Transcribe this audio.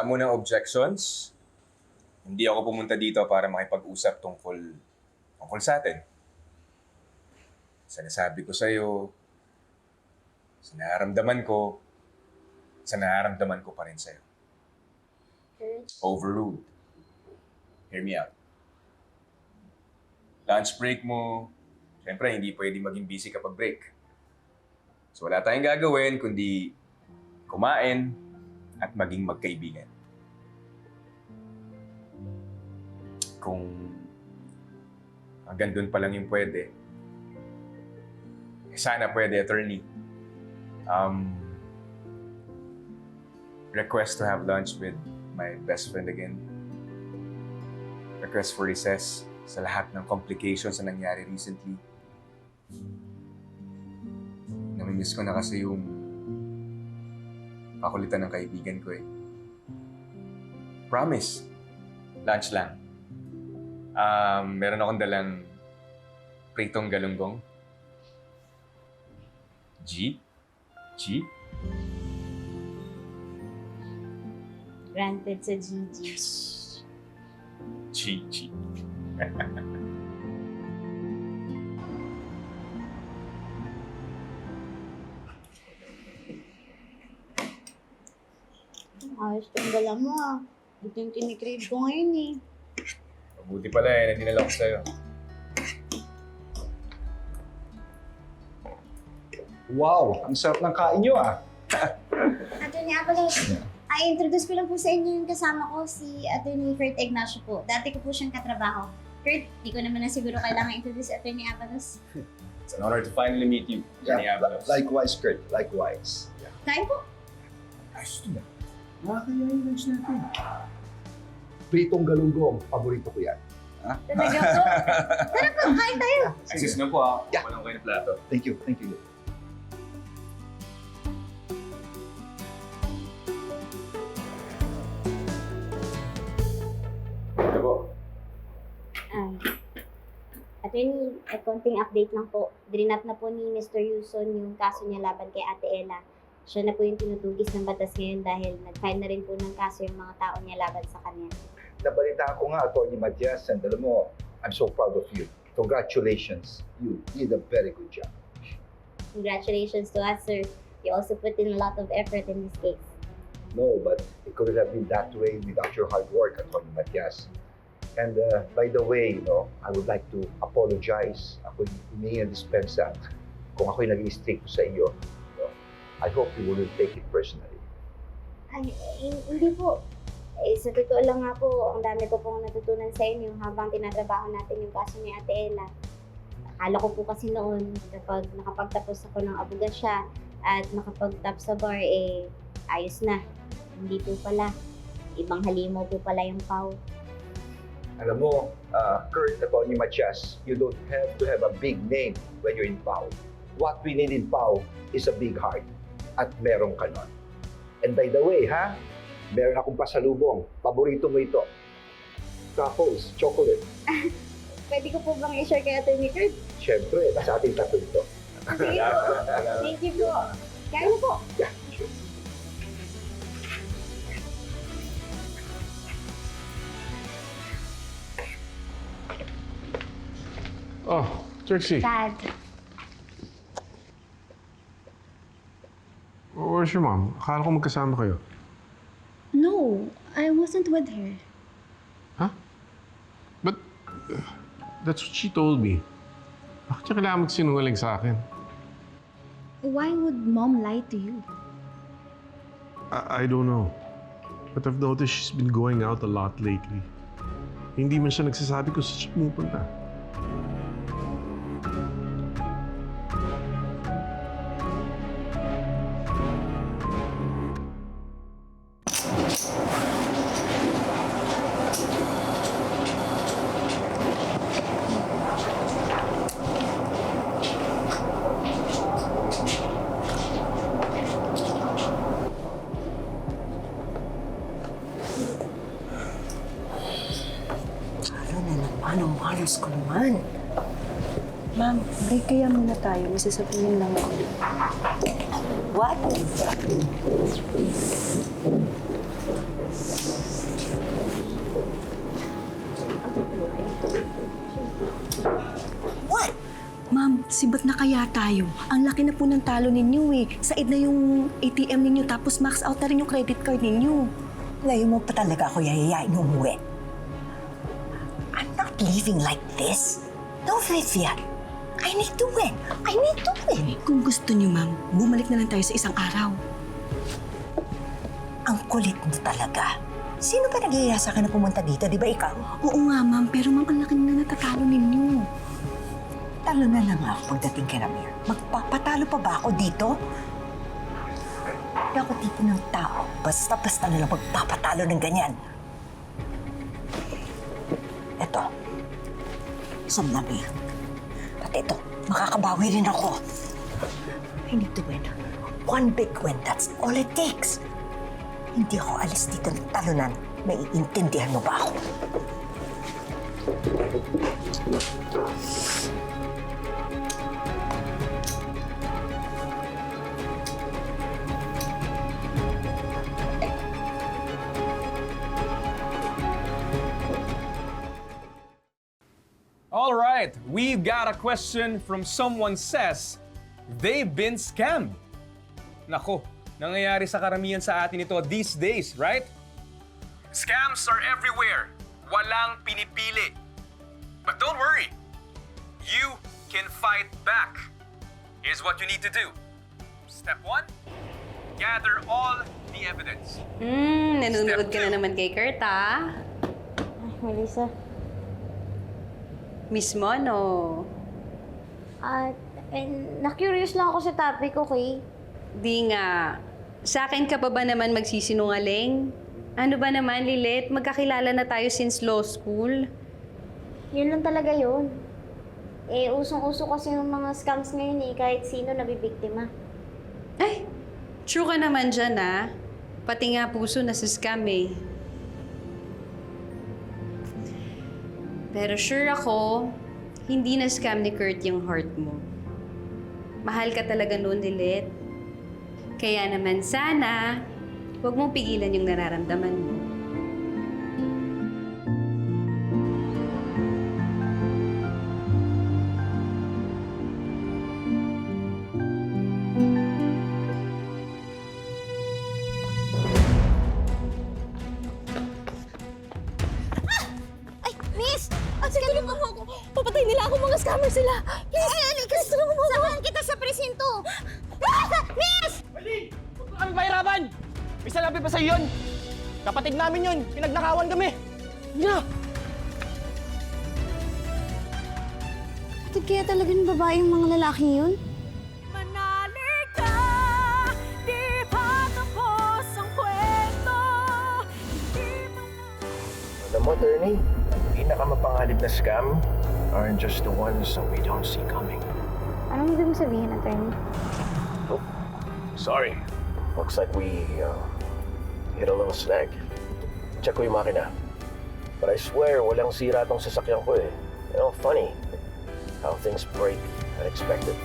wala mo ng objections, hindi ako pumunta dito para makipag-usap tungkol sa atin. Sa nasabi ko sa'yo, sa nararamdaman ko, sa nararamdaman ko pa rin sa'yo. Overruled. Hear me out. Lunch break mo, siyempre hindi pwede maging busy kapag break. So wala tayong gagawin kundi kumain at maging magkaibigan. Kung hanggang doon pa lang yung pwede, sana pwede, attorney. Request to have lunch with my best friend again. Request for recess sa lahat ng complications na nangyari recently. Namimiss ko na kasi yung kakulitan ng kaibigan ko eh. Promise. Lunch lang. Meron akong dalang pritong galunggong. G? Granted sa Gigi. G. Ayos tong dala mo ah. Ito yung kinikrave ko ngayon eh. Mabuti pala eh, na dinala ko sa'yo. Wow, ang sarap ng kain nyo ah. Attorney Avalos, i-introduce ko lang po sa inyo yung kasama ko, si Attorney Kurt Ignacio po. Dati ko po siyang katrabaho. Kurt, di ko naman na siguro kailangan introduce si Attorney Avalos. It's an honor to finally meet you, Johnny Avalos. Likewise, Kurt. Likewise. Kain po. Ayos ito na. Nakakaya yung lunch natin. Pritong galunggong, paborito ko yan. Talaga po. Tara po, kain tayo. Assist na po ha. Yeah. Walang kayo na plato. Thank you. Ito po. Attorney, konting update lang po. Drinap na po ni Mr. Yuson yung kaso niya laban kay Ate Ella. Siya na po yung tinutugis ng batas ngayon dahil nag-file na rin po ng kaso yung mga tao niya laban sa kanya. Nabalitaan ko nga, Atty. Matias, and alam mo, I'm so proud of you. Congratulations. You did a very good job. Congratulations to us, sir. You also put in a lot of effort in this case. No, but it couldn't have been that way without your hard work, Atty. Matias. And by the way, I would like to apologize. Ako'y humingi ng dispensa kung ako'y nag-i-strict sa iyo. I hope you wouldn't take it personally. Ay, hindi po. Sa totoo lang nga po, ang dami ko pong natutunan sa inyo habang tinatrabaho natin yung kaso ni Ate Ella. Akala ko po kasi noon, kapag nakapagtapos ako ng abogasya at nakapag-top sa bar, ayos na. Hindi po pala. Ibang halimaw po pala yung pau. Alam mo, Kurt, Atty. Matias, you don't have to have a big name when you're in PAO. What we need in PAO is a big heart. At meron ka nun. And by the way, meron akong pasalubong. Paborito mo ito. Truffles, chocolate. Pwede ko po bang i-share kay Atty. Kurt? Siyempre, sa ating tatlo ito. Sige po. Thank you po. Kaya na po. Yeah, sure. Oh, Trixie. Dad. Where's your mom? Akala ko magkasama kayo. No, I wasn't with her. Huh? But, that's what she told me. Bakit siya kailangan magsinungaling sa akin? Why would Mom lie to you? I don't know. But I've noticed she's been going out a lot lately. Hindi man siya nagsasabi kung saan siya pumupunta. Anong malos ko naman? Ma'am, break kaya muna tayo. May sasabihin lang ako. What? What? Ma'am, sibat na kaya tayo? Ang laki na po ng talo ninyo eh. Said na yung ATM ninyo tapos max out na rin yung credit card ninyo. Ngayon mo pa talaga ako yayayain umuwi. I'm not leaving like this. No, Vivian. I need to win. I need to win. Kung gusto niyo, ma'am, bumalik na lang tayo sa isang araw. Ang kulit mo talaga. Sino ba nag-iaya sa akin na pumunta dito? Di ba ikaw? Oo nga, ma'am, pero ma'am, ang laki na natatalo ninyo. Talo na lang ako pagdating kay Ramir. Magpapatalo pa ba ako dito? Hindi ako tipo ng tao. Basta-basta na lang magpapatalo ng ganyan. Eto. Isang Ramir. At ito, makakabawi rin ako. I need to win. One big win, that's all it takes. Hindi ako alis dito ng talunan. Naiintindihan mo ba ako? All right, we've got a question from someone says they've been scammed. Nako, nangyayari sa karamihan sa atin ito these days, right? Scams are everywhere. Walang pinipili. But don't worry. You can fight back. Here's what you need to do. Step 1, gather all the evidence. Nanonood ka na naman kay Kurt, ah. Ay, Melissa. Mismo, no? At, na-curious lang ako sa topic, okay? Di nga. Sa akin ka pa ba naman magsisinungaling? Ano ba naman, Lilit? Magkakilala na tayo since law school. Yun lang talaga yun. Usong-uso kasi yung mga scams ngayon kahit sino nabibiktima. Ay, true ka naman dyan, ah. Pati nga puso na sa scam, eh. Pero sure ako, hindi na scam ni Kurt yung heart mo. Mahal ka talaga noon, Lilit. Kaya naman sana, huwag mong pigilan yung nararamdaman mo. Ay, miss! Tulungan mo ako! Papatay nila ako, mga scammer sila! Please! Ay, halika! Tulungan mo ako! Samahan kita sa presinto! Miss! Mali! Huwag mo kami pahirapan! May salapi pa sa'yo yun! Kapatid namin yun! Pinagnakawan kami! Hindi na! Patid kaya talaga ng babae yung mga lalaking yun? Alam mo, attorney, pinakamapangalib na scam aren't just the ones that we don't see coming. Anong ibig mo sabihin, attorney? Sorry. Looks like we hit a little snag. Check ko yung makina. But I swear, walang sira tong sasakyan ko eh. You know, funny how things break unexpectedly.